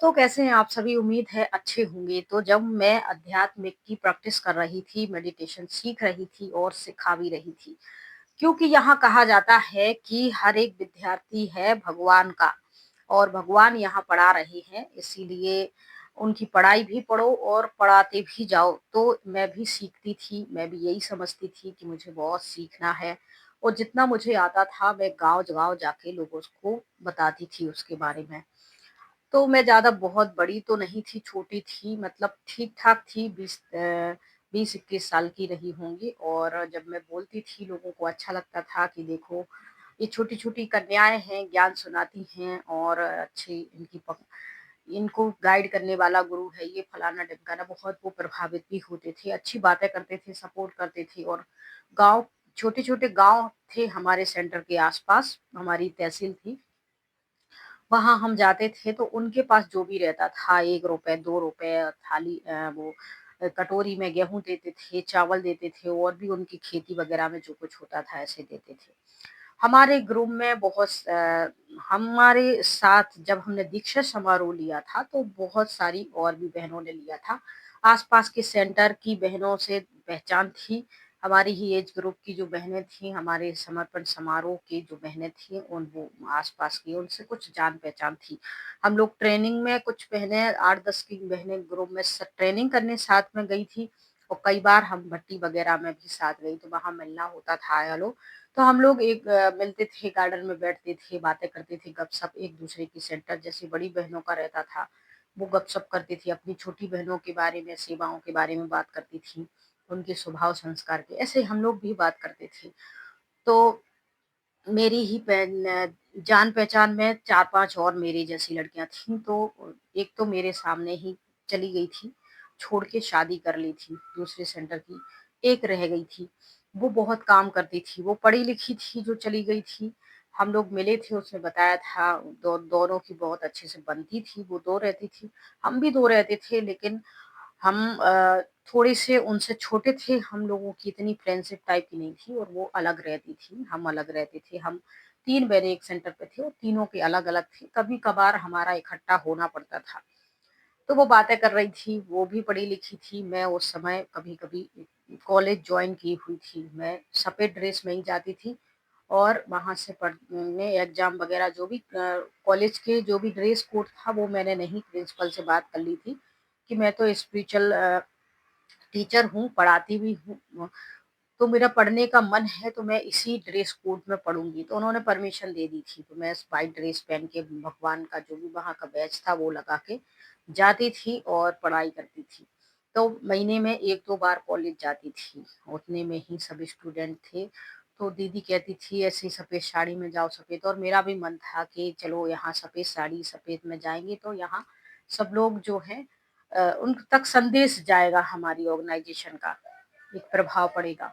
तो कैसे हैं आप सभी? उम्मीद है अच्छे होंगे। तो जब मैं अध्यात्म की प्रैक्टिस कर रही थी, मेडिटेशन सीख रही थी और सिखा भी रही थी। क्योंकि यहाँ कहा जाता है कि हर एक विद्यार्थी है भगवान का और भगवान यहाँ पढ़ा रहे हैं, इसीलिए उनकी पढ़ाई भी पढ़ो और पढ़ाते भी जाओ। तो मैं भी सीखती थी, मैं भी यही समझती थी कि मुझे बहुत सीखना है और जितना मुझे आता था मैं गाँव-गाँव जाके लोगों को बताती थी उसके बारे में। तो मैं ज़्यादा बहुत बड़ी तो नहीं थी, छोटी थी, मतलब ठीक-ठाक थी, 20-21 साल की रही होंगी। और जब मैं बोलती थी लोगों को अच्छा लगता था कि देखो ये छोटी-छोटी कन्याएँ हैं, ज्ञान सुनाती हैं और अच्छी इनको गाइड करने वाला गुरु है ये फलाना-ढिमकाना, बहुत वो प्रभावित भी होते थे, अच्छी बातें करते थे, सपोर्ट करते थे। और गाँव छोटे-छोटे गाँव थे हमारे सेंटर के आस-पास, हमारी तहसील थी। वहाँ हम जाते थे तो उनके पास जो भी रहता था ₹1 ₹2 थाली कटोरी में गेहूँ देते थे, चावल देते थे और भी उनकी खेती वग़ैरह में जो कुछ होता था ऐसे देते थे। हमारे ग्रुप में हमारे साथ जब हमने दीक्षा समारोह लिया था तो बहुत सारी और भी बहनों ने लिया था। आस-पास के सेंटर की बहनों से पहचान थी। हमारी ही एज ग्रुप की जो बहनें थीं, हमारे समर्पण समारोह की जो बहनें थीं, उन वो आस-पास की उनसे कुछ जान-पहचान थी। हम लोग ट्रेनिंग में कुछ बहनें 8-10 की बहनें ग्रुप में ट्रेनिंग करने साथ में गई थी और कई बार हम भट्टी वगैरह में भी साथ गई, तो वहाँ मिलना होता था आया लो। तो हम लोग मिलते थे, गार्डन में बैठते थे, बातें करते थे, गपशप एक-दूसरे की सेंटर जैसे बड़ी बहनों का रहता था, वो गपशप करती थी, अपनी छोटी बहनों के बारे में, सेवाओं के बारे में बात करती थी, उनके स्वभाव संस्कार के, ऐसे हम लोग भी बात करते थे। तो मेरी ही जान-पहचान में 4-5 और मेरी जैसी लड़कियाँ थीं, तो एक तो मेरे सामने ही चली गई थी, छोड़ के शादी कर ली थी दूसरे सेंटर की, एक रह गई थी। वो बहुत काम करती थी, वो पढ़ी-लिखी थी जो चली गई थी। हम लोग मिले थे, उसने बताया था दोनों की बहुत अच्छे से बनती थी, वो 2 रहती थी, हम भी 2 रहते थे, लेकिन हम थोड़े से उनसे छोटे थे, हम लोगों की इतनी फ्रेंडशिप टाइप की नहीं थी और वो अलग रहती थी, हम अलग रहते थे। हम 3 बहनें एक सेंटर पे थी और तीनों के अलग-अलग थे। कभी-कभार हमारा इकट्ठा होना पड़ता था। तो वो बातें कर रही थी, वो भी पढ़ी-लिखी थी। मैं उस समय कभी-कभी कॉलेज जॉइन की हुई थी। मैं सफ़ेद ड्रेस में ही जाती थी और वहाँ से पढ़ने एग्ज़ाम वग़ैरह जो भी कॉलेज के जो भी ड्रेस कोड था वो मैंने नहीं, प्रिंसिपल से बात कर ली थी कि मैं तो स्पिरिचुअल टीचर हूँ, पढ़ाती भी हूँ। तो मेरा पढ़ने का मन है तो मैं इसी ड्रेस कोड में पढ़ूँगी। तो उन्होंने परमिशन दे दी थी। तो मैं व्हाइट ड्रेस पहन के भगवान का जो भी वहाँ का बैच था वो लगा के जाती थी और पढ़ाई करती थी। तो महीने में 1-2 बार कॉलेज जाती थी। उतने में ही सब स्टूडेंट थे। तो दीदी कहती थी ऐसे सफ़ेद साड़ी में जाओ सफ़ेद, और मेरा भी मन था कि चलो यहाँ सफ़ेद साड़ी, सफ़ेद में जाएँगे तो यहाँ सब लोग जो हैं उन तक संदेश जाएगा, हमारी ऑर्गेनाइज़ेशन का एक प्रभाव पड़ेगा।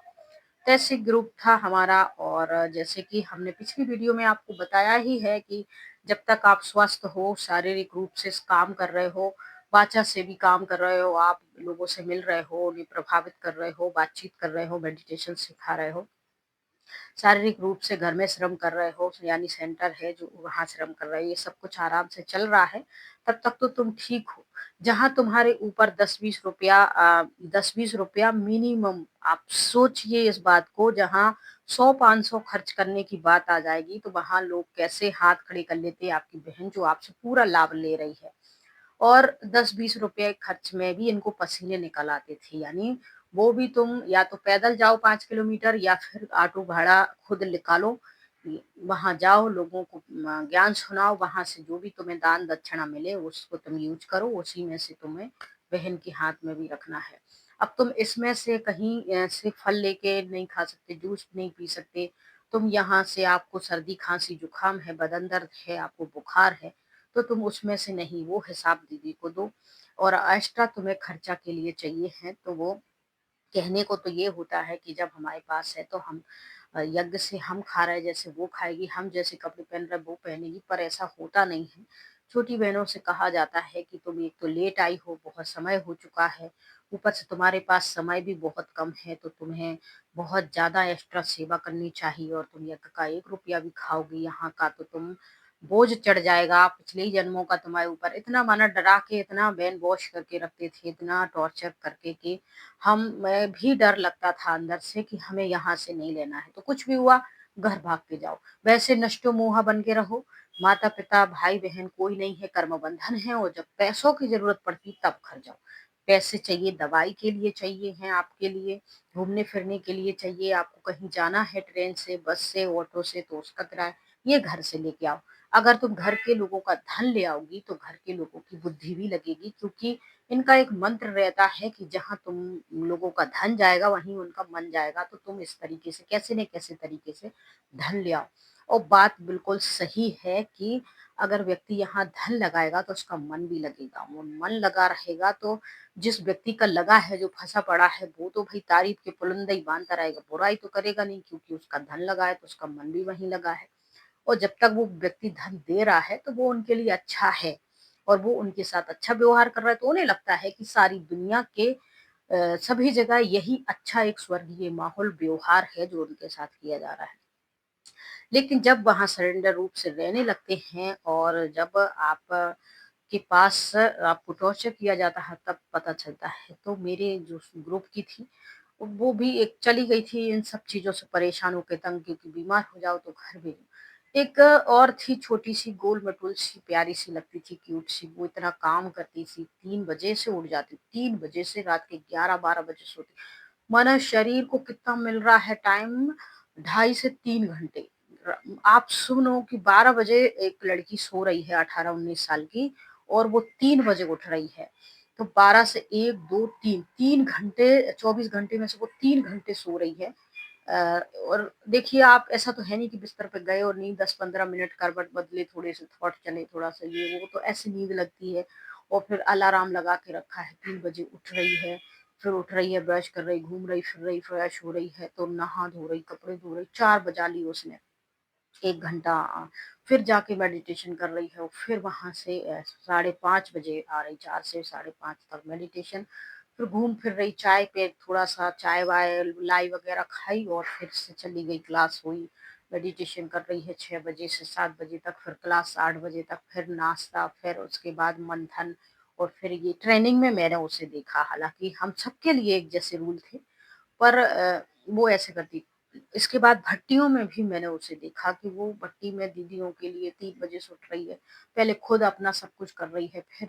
तो ऐसे ग्रुप था हमारा। और जैसे कि हमने पिछली वीडियो में आपको बताया ही है कि जब तक आप स्वस्थ हो, शारीरिक रूप से काम कर रहे हो, वाचा से भी काम कर रहे हो, आप लोगों से मिल रहे हो, उन्हें प्रभावित कर रहे हो, बातचीत कर रहे हो, मेडिटेशन सिखा रहे हो, शारीरिक रूप से घर में श्रम कर रहे हो, यानी सेंटर है जो वहाँ श्रम कर रहे हो, ये सब कुछ आराम से चल रहा है, तब तक तो तुम ठीक हो। जहाँ तुम्हारे ऊपर 10-20 रुपया मिनिमम, आप सोचिए इस बात को, जहाँ 100-500 खर्च करने की बात आ जाएगी, तो वहाँ लोग कैसे हाथ खड़े कर लेते हैं, आपकी बहन जो आपसे पूरा लाभ ले रही है। और 10-20 रुपए खर्च में भी इनको पसीने निकल आते थे। यानी वो भी तुम या तो पैदल जाओ 5 किलोमीटर या फिर ऑटो भाड़ा खुद निकालो। वहाँ जाओ, लोगों को ज्ञान सुनाओ, वहाँ से जो भी तुम्हें दान दक्षिणा मिले उसको तुम यूज़ करो, उसी में से तुम्हें बहन के हाथ में भी रखना है। अब तुम इसमें से कहीं से फल लेके नहीं खा सकते, जूस नहीं पी सकते। तुम यहाँ से, आपको सर्दी, खाँसी, जुकाम है, बदन दर्द है, आपको बुखार है, तो तुम उसमें से नहीं, वो हिसाब दीदी को दो। और एक्स्ट्रा तुम्हें खर्चा के लिए चाहिए है तो वो, कहने को तो ये होता है कि जब हमारे पास है तो हम यज्ञ से हम खा रहे हैं जैसे वो खाएगी, हम जैसे कपड़े पहन रहे हैं वो पहनेगी, पर ऐसा होता नहीं है। छोटी बहनों से कहा जाता है कि तुम एक तो लेट आई हो, बहुत समय हो चुका है, ऊपर से तुम्हारे पास समय भी बहुत कम है, तो तुम्हें बहुत ज़्यादा एक्स्ट्रा सेवा करनी चाहिए और तुम यज्ञ का 1 रुपया भी खाओगी यहाँ का तो तुम बोझ चढ़ जाएगा पिछले ही जन्मों का तुम्हारे ऊपर। इतना माना डरा के, इतना ब्रेन वॉश करके रखते थे, इतना टॉर्चर करके कि मैं भी डर लगता था अंदर से कि हमें यहाँ से नहीं लेना है। तो कुछ भी हुआ, घर भाग के जाओ। वैसे नष्टो मोहा बन के रहो, माता-पिता, भाई-बहन कोई नहीं है, कर्म बंधन है और जब पैसों की ज़रूरत पड़ती तब घर जाओ। पैसे चाहिए, दवाई के लिए चाहिए हैं आपके लिए, घूमने-फिरने के लिए चाहिए, आपको कहीं जाना है ट्रेन से, बस से, ऑटो से तो उसका किराया, ये घर से लेके आओ। अगर तुम घर के लोगों का धन ले आओगी तो घर के लोगों की बुद्धि भी लगेगी, क्योंकि इनका एक मंत्र रहता है कि जहाँ तुम लोगों का धन जाएगा वहीं उनका मन जाएगा। तो तुम इस तरीके से कैसे न कैसे तरीके से धन ले आओ। और बात बिल्कुल सही है कि अगर व्यक्ति यहाँ धन लगाएगा तो उसका मन भी लगेगा। वो मन लगा रहेगा तो जिस व्यक्ति का लगा है, जो फँसा पड़ा है, वो तो भई तारीफ के पुलंदा ही बाँधता रहेगा, बुराई तो करेगा नहीं, क्योंकि उसका धन लगा है तो उसका मन भी वहीं लगा है। और जब तक वो व्यक्ति धन दे रहा है तो वो उनके लिए अच्छा है और वो उनके साथ अच्छा व्यवहार कर रहा है, तो उन्हें लगता है कि सारी दुनिया के सभी जगह यही अच्छा एक स्वर्गीय माहौल व्यवहार है जो उनके साथ किया जा रहा है। लेकिन जब वहाँ सरेंडर रूप से रहने लगते हैं और जब आप के पास आपको टॉर्चर किया जाता है तब पता चलता है। तो मेरे जो ग्रुप की थी, वो भी एक चली गई थी इन सब चीज़ों से परेशान होके, तंग, क्योंकि बीमार हो जाओ तो घर भेजो। एक और थी छोटी-सी गोल-मटोल सी प्यारी-सी लगती थी, क्यूट सी, वो इतना काम करती थी, 3 बजे से उठ जाती, 3 बजे से रात के 11-12 बजे सोती। माना शरीर को कितना मिल रहा है टाइम, 2.5 से 3 घंटे। र आप सुनो कि 12 बजे एक लड़की सो रही है 18-19 साल की और वो 3 बजे उठ रही है। तो 12 से 1, 2, 3, 3 घंटे, 24 घंटे में से वो 3 घंटे सो रही है। और देखिए आप, ऐसा तो है नहीं कि बिस्तर पे गए और नींद 10-15 मिनट करवट बदले, थोड़े से थॉट चले, थोड़ा-सा ये वो, तो ऐसे नींद लगती है। और फिर अलार्म लगा के रखा है, 3 बजे उठ रही है, फिर उठ रही है, ब्रश कर रही, घूम रही, फिर रही, फ्रेश हो रही है, तो नहा धो रही, कपड़े धो रही, 4 बजा ली उसने। 1 घंटा फिर जाके मेडिटेशन कर रही है और फिर वहाँ से साढ़े 5 बजे आ रही, 4 से साढ़े 5 तक मेडिटेशन, फिर घूम फिर रही, चाय पे थोड़ा-सा चाय-वाय, लाई वगैरह खाई और फिर से चली गई, क्लास हुई, मेडिटेशन कर रही है 6 बजे से 7 बजे तक, फिर क्लास 8 बजे तक, फिर नाश्ता, फिर उसके बाद मंथन और फिर ये ट्रेनिंग में मैंने उसे देखा, हालाँकि हम सबके लिए एक जैसे रूल थे। पर वो ऐसे करती। इसके बाद भट्टियों में भी मैंने उसे देखा कि वो भट्टी में दीदियों के लिए 3 बजे से उठ रही है। पहले खुद अपना सब कुछ कर रही है, फिर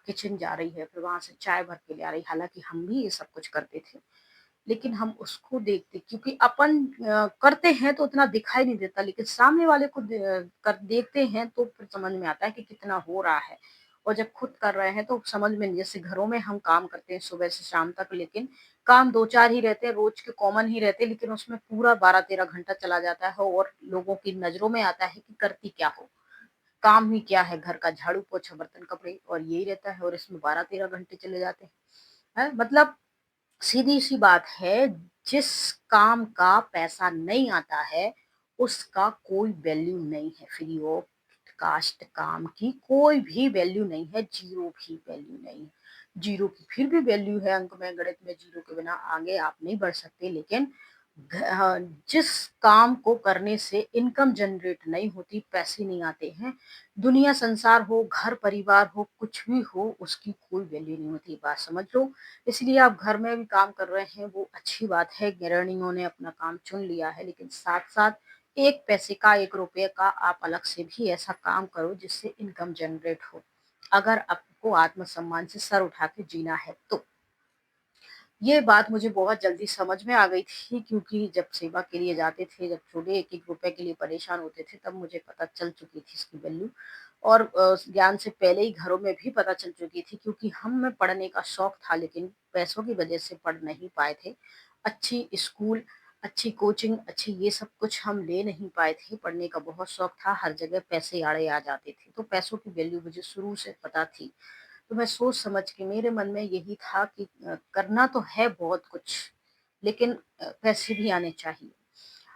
किचन जा रही है, फिर वहाँ से चाय भर के ले आ रही है। हालाँकि हम भी ये सब कुछ करते थे। लेकिन हम उसको देखते, क्योंकि अपन करते हैं तो उतना दिखाई नहीं देता, लेकिन सामने वाले को कर देखते हैं तो फिर समझ में आता है कि कितना हो रहा है। और जब खुद कर रहे हैं तो समझ में नहीं, जैसे घरों में हम काम करते हैं सुबह से शाम तक, लेकिन काम 2-4 ही रहते हैं, रोज के कॉमन ही रहते हैं, लेकिन उसमें पूरा 12-13 घंटा चला जाता है और लोगों की नज़रों में आता है कि करती क्या हो? काम ही क्या है? घर का झाड़ू, पोछा, बर्तन, कपड़े और यही रहता है और इसमें 12-13 घंटे चले जाते हैं। हैं? मतलब सीधी-सी बात है, जिस काम का पैसा नहीं आता है, उसका कोई वैल्यू नहीं है। फ्री ऑफ कास्ट काम की कोई भी वैल्यू नहीं है, ज़ीरो भी वैल्यू नहीं है। ज़ीरो की फिर भी वैल्यू है, अंक में, गणित में ज़ीरो के बिना आगे आप नहीं बढ़ सकते, लेकिन हाँ, जिस काम को करने से इनकम जनरेट नहीं होती, पैसे नहीं आते हैं, दुनिया संसार हो, घर परिवार हो, कुछ भी हो, उसकी कोई वैल्यू नहीं होती, बात समझ लो। इसलिए आप घर में भी काम कर रहे हैं, वो अच्छी बात है, गृहिणियों ने अपना काम चुन लिया है, लेकिन साथ-साथ 1 पैसे का, 1 रुपए का आप अलग से भी ऐसा काम करो जिससे इनकम जनरेट हो। अगर आपको आत्मसम्मान से सर उठा के जीना है तो। ये बात मुझे बहुत जल्दी समझ में आ गई थी, क्योंकि जब सेवा के लिए जाते थे, जब छोटे 1-1 रुपए के लिए परेशान होते थे, तब मुझे पता चल चुकी थी इसकी वैल्यू। और ज्ञान से पहले ही घरों में भी पता चल चुकी थी, क्योंकि हमें पढ़ने का शौक था, लेकिन पैसों की वजह से पढ़ नहीं पाए थे। अच्छी स्कूल, अच्छी कोचिंग, अच्छी ये सब कुछ हम ले नहीं पाए थे। पढ़ने का बहुत शौक था, हर जगह पैसे आड़े आ जाते थे, तो पैसों की वैल्यू मुझे शुरू से पता थी। तो मैं सोच समझ के, मेरे मन में यही था कि करना तो है बहुत कुछ, लेकिन पैसे भी आने चाहिए।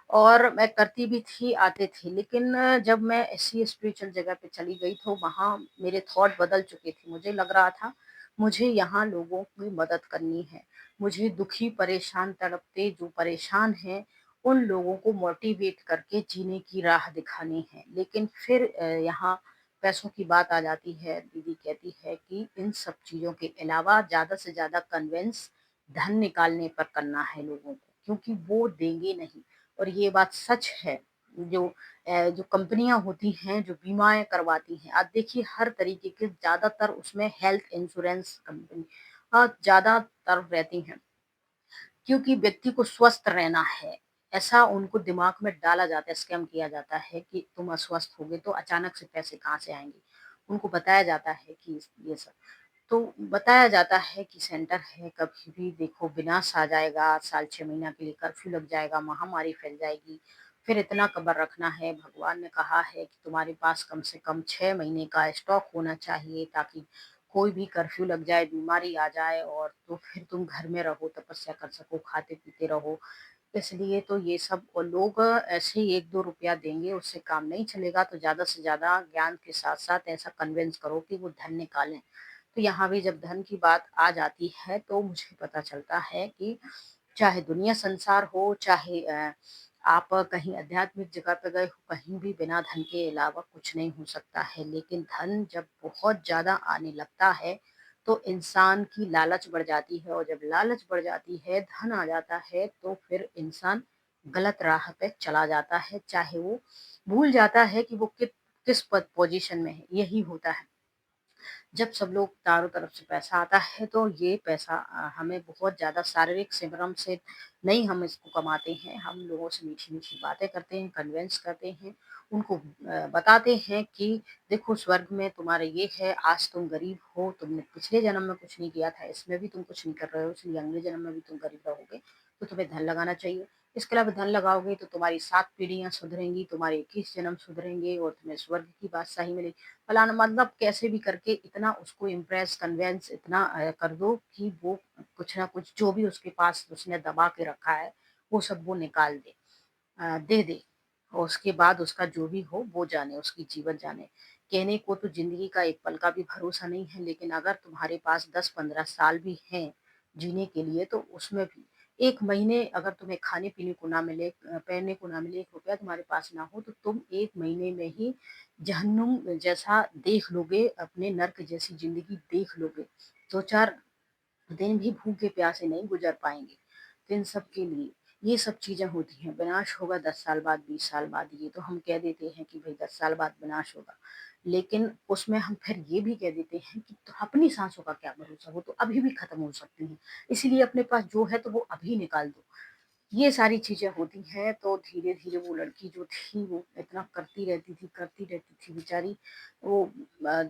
और मैं करती भी थी, आते थे, लेकिन जब मैं ऐसी स्पिरिचुअल जगह पे चली गई तो वहाँ मेरे थॉट बदल चुके थे। मुझे लग रहा था, मुझे यहाँ लोगों की मदद करनी है। मुझे दुखी, परेशान, तड़पते जो परेशान हैं, उन लोगों को मोटिवेट करके जीने की राह दिखानी है। लेकिन फिर यहाँ पैसों की बात आ जाती है। दीदी कहती है कि इन सब चीज़ों के अलावा ज़्यादा से ज़्यादा कन्विंस धन निकालने पर करना है लोगों को, क्योंकि वो देंगे नहीं। और ये बात सच है। जो जो कंपनियां होती हैं, जो बीमाएं करवाती हैं, आप देखिए हर तरीके के, ज़्यादातर उसमें हेल्थ इंश्योरेंस कंपनी ज़्यादातर रहती हैं, क्योंकि व्यक्ति को स्वस्थ रहना है। ऐसा उनको दिमाग में डाला जाता है, स्कैम किया जाता है कि तुम अस्वस्थ होगे तो अचानक से पैसे कहाँ से आएंगे। उनको बताया जाता है कि ये सब, तो बताया जाता है कि सेंटर है, कभी भी देखो विनाश आ जाएगा, साल 6 महीना के लिए कर्फ्यू लग जाएगा, महामारी फैल जाएगी, फिर इतना कबर रखना है। भगवान ने कहा है कि तुम्हारे पास कम से कम 6 महीने का स्टॉक होना चाहिए, ताकि कोई भी कर्फ्यू लग जाए, बीमारी आ जाए, और तो फिर तुम घर में रहो, तपस्या कर सको, खाते पीते रहो। इसलिए तो ये सब, और लोग ऐसे ही 1-2 रुपया देंगे, उससे काम नहीं चलेगा। तो ज्यादा से ज्यादा ज्ञान के साथ साथ ऐसा कन्विंस करो कि वो धन निकालें। तो यहाँ भी जब धन की बात आ जाती है तो मुझे पता चलता है कि चाहे दुनिया संसार हो, चाहे आप कहीं आध्यात्मिक जगह पे गए हो, कहीं भी बिना धन के अलावा कुछ नहीं हो सकता है। लेकिन धन जब बहुत ज्यादा आने लगता है तो इंसान की लालच बढ़ जाती है, और जब लालच बढ़ जाती है, धन आ जाता है, तो फिर इंसान गलत राह पे चला जाता है। चाहे वो भूल जाता है कि वो किस पोजीशन में है। यही होता है जब सब लोग चारों तरफ से पैसा आता है, तो ये पैसा हमें बहुत ज़्यादा शारीरिक श्रम से नहीं हम इसको कमाते हैं। हम लोगों से मीठी मीठी बातें करते हैं, कन्विंस करते हैं, उनको बताते हैं कि देखो स्वर्ग में तुम्हारे ये है, आज तुम गरीब हो, तुमने पिछले जन्म में कुछ नहीं किया था, इसमें भी तुम कुछ नहीं कर रहे हो, इसलिए अगले जन्म में भी तुम गरीब रहोगे, तो तुम्हें धन लगाना चाहिए। इसके अलावा धन लगाओगे तो तुम्हारी 7 पीढ़ियां सुधरेंगी, तुम्हारे 21 जन्म सुधरेंगे, और तुम्हें स्वर्ग की बादशाही मिलेगी। फलाना, मतलब कैसे भी करके इतना उसको इम्प्रेस कन्वेंस इतना कर दो कि वो कुछ ना कुछ जो भी उसके पास उसने दबा के रखा है वो सब वो निकाल दे, दे दे। और उसके बाद उसका जो भी हो वो जाने, उसकी जीवन जाने। कहने को तो जिंदगी का एक पल का भी भरोसा नहीं है, लेकिन अगर तुम्हारे पास 10-15 साल भी हैं जीने के लिए, तो उसमें भी 1 महीने अगर तुम्हें खाने पीने को ना मिले, पहनने को ना मिले, 1 रुपया तुम्हारे पास ना हो, तो तुम 1 महीने में ही जहन्नुम जैसा देख लोगे, अपने नर्क जैसी जिंदगी देख लोगे। 2-4 दिन भी भूखे प्यासे नहीं गुजर पाएंगे। तो इन सब के लिए ये सब चीजें होती हैं। विनाश होगा 10 साल बाद, 20 साल बाद, ये तो हम कह देते हैं कि भाई 10 साल बाद विनाश होगा, लेकिन उसमें हम फिर ये भी कह देते हैं कि तो अपनी सांसों का क्या भरोसा, वो तो अभी भी खत्म हो सकती हैं, इसीलिए अपने पास जो है तो वो अभी निकाल दो। ये सारी चीजें होती हैं। तो धीरे धीरे वो लड़की जो थी वो इतना करती रहती थी बेचारी। वो अ,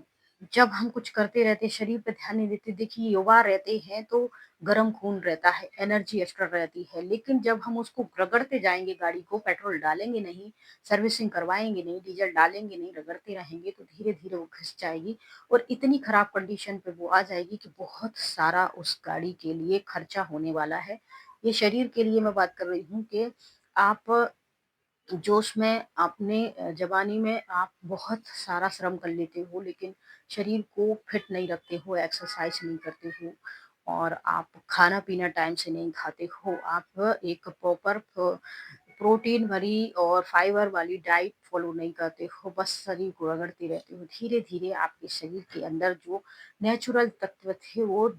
जब हम कुछ करते रहते, शरीर पे ध्यान नहीं देते, देखिए युवा रहते हैं तो गर्म खून रहता है, एनर्जी एक्स्ट्रा रहती है, लेकिन जब हम उसको रगड़ते जाएंगे, गाड़ी को पेट्रोल डालेंगे नहीं, सर्विसिंग करवाएंगे नहीं, डीजल डालेंगे नहीं, रगड़ते रहेंगे, तो धीरे धीरे वो घिस जाएगी, और इतनी खराब कंडीशन पे वो आ जाएगी कि बहुत सारा उस गाड़ी के लिए खर्चा होने वाला है। ये शरीर के लिए मैं बात कर रही हूँ कि आप जोश में अपने जवानी में आप बहुत सारा श्रम कर लेते हो, लेकिन शरीर को फिट नहीं रखते हो, एक्सरसाइज नहीं करते हो, और आप खाना पीना टाइम से नहीं खाते हो, आप एक प्रॉपर प्रोटीन भरी और फाइबर वाली डाइट फॉलो नहीं करते हो, बस शरीर को रगड़ते रहते हो। धीरे धीरे आपके शरीर के अंदर जो नेचुरल तत्व थे वो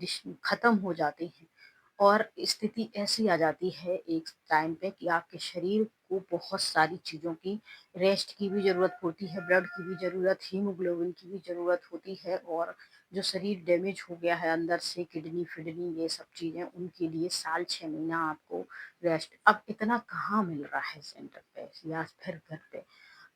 खत्म हो जाते हैं, और स्थिति ऐसी आ जाती है एक टाइम पे कि आपके शरीर को बहुत सारी चीज़ों की, रेस्ट की भी ज़रूरत होती है, ब्लड की भी ज़रूरत, हीमोग्लोबिन की भी ज़रूरत होती है, और जो शरीर डैमेज हो गया है अंदर से, किडनी फिडनी ये सब चीज़ें, उनके लिए साल 6 महीना आपको रेस्ट। अब इतना कहाँ मिल रहा है सेंटर पे या फिर घर पे,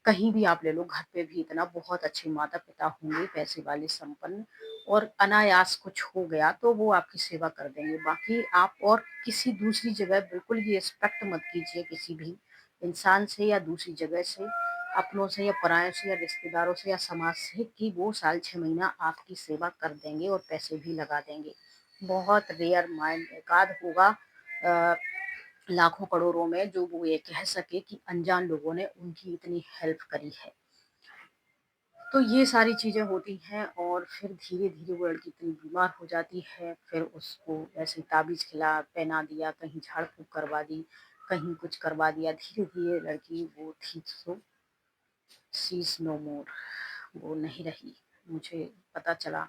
कहीं भी आप ले लो, घर पे भी इतना बहुत अच्छे माता पिता होंगे, पैसे वाले संपन्न, और अनायास कुछ हो गया तो वो आपकी सेवा कर देंगे। बाकी आप और किसी दूसरी जगह बिल्कुल ये एक्सपेक्ट मत कीजिए किसी भी इंसान से या दूसरी जगह से, अपनों से या परायों से या रिश्तेदारों से या समाज से, कि वो साल 6 महीना आपकी सेवा कर देंगे और पैसे भी लगा देंगे। बहुत रेयर माइंड एकाध होगा लाखों करोड़ों में जो वो ये कह सके कि अनजान लोगों ने उनकी इतनी हेल्प करी है। तो ये सारी चीजें होती हैं, और फिर धीरे धीरे वो लड़की इतनी बीमार हो जाती है, फिर उसको ऐसे ताबीज खिला पहना दिया, कहीं झाड़ फूक करवा दी, कहीं कुछ करवा दिया। धीरे-धीरे लड़की वो थी सो शी इज़ नो मोर, वो नहीं रही। मुझे पता चला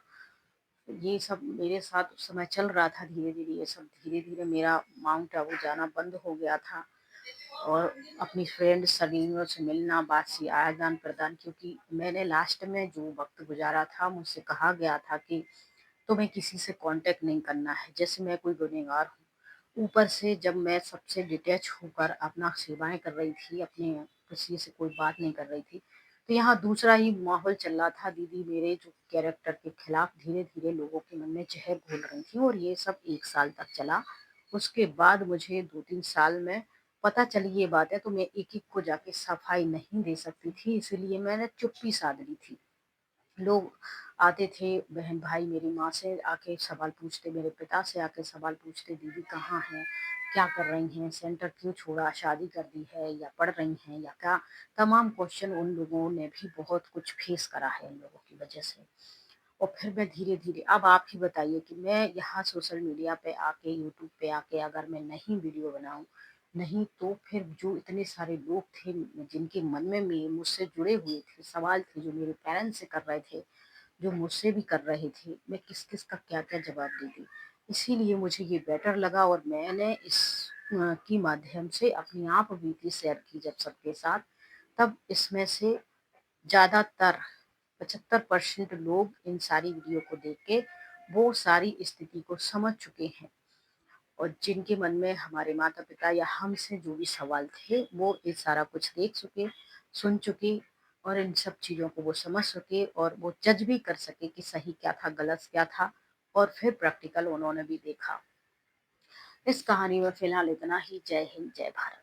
ये सब मेरे साथ उस समय चल रहा था धीरे-धीरे ये सब धीरे-धीरे मेरा माउंट आबू जाना बंद हो गया था और अपनी फ्रेंड सलीम से मिलना, बात-सी आदान-प्रदान क्योंकि मैंने लास्ट में जो वक़्त गुज़ारा था मुझसे कहा गया था कि तुम्हें किसी से कॉन्टैक्ट नहीं करना है, जैसे मैं कोई गुनहगार हूँ। ऊपर से जब मैं सबसे डिटैच होकर अपना सेवाएँ कर रही थी, अपने किसी से कोई बात नहीं कर रही थी, तो यहाँ दूसरा ही माहौल चल रहा था। दीदी मेरे जो कैरेक्टर के खिलाफ धीरे-धीरे लोगों के मन में ज़हर घोल रही थी और ये सब 1 साल तक चला। उसके बाद मुझे 2-3 साल में पता चली ये बातें तो मैं एक-एक को जाके सफाई नहीं दे सकती थी, इसीलिए मैंने चुप्पी साध ली थी। लोग आते थे, बहन-भाई मेरी माँ से आके सवाल पूछते, मेरे पिता से आके सवाल पूछते, दीदी कहाँ हैं? क्या कर रही हैं? सेंटर क्यों छोड़ा? शादी कर दी है या पढ़ रही हैं या क्या? तमाम क्वेश्चन उन लोगों ने भी बहुत कुछ फेस करा है इन लोगों की वजह से। और फिर मैं धीरे-धीरे अब आप ही बताइए कि मैं यहाँ सोशल मीडिया पे आके, यूट्यूब पे आके अगर मैं नहीं वीडियो बनाऊँ, नहीं तो फिर जो इतने सारे लोग थे जिनके मन में मुझसे जुड़े हुए थे, सवाल थे जो मेरे पेरेंट्स से कर रहे थे, जो मुझसे भी कर रहे थे, मैं किस-किस का क्या-क्या जवाब देती। इसीलिए मुझे ये बेटर लगा और मैंने इस की माध्यम से अपनी आप बीती शेयर की जब सबके साथ, तब इसमें से ज़्यादातर 75% लोग इन सारी वीडियो को देख के वो सारी स्थिति को समझ चुके हैं और जिनके मन में हमारे माता-पिता या हमसे जो भी सवाल थे, वो ये सारा कुछ देख चुके, सुन चुके और इन सब चीज़ों को वो समझ सके और वो जज भी कर सके कि सही क्या था, गलत क्या था और फिर प्रैक्टिकल उन्होंने भी देखा। इस कहानी में फ़िलहाल इतना ही। जय हिंद, जय भारत।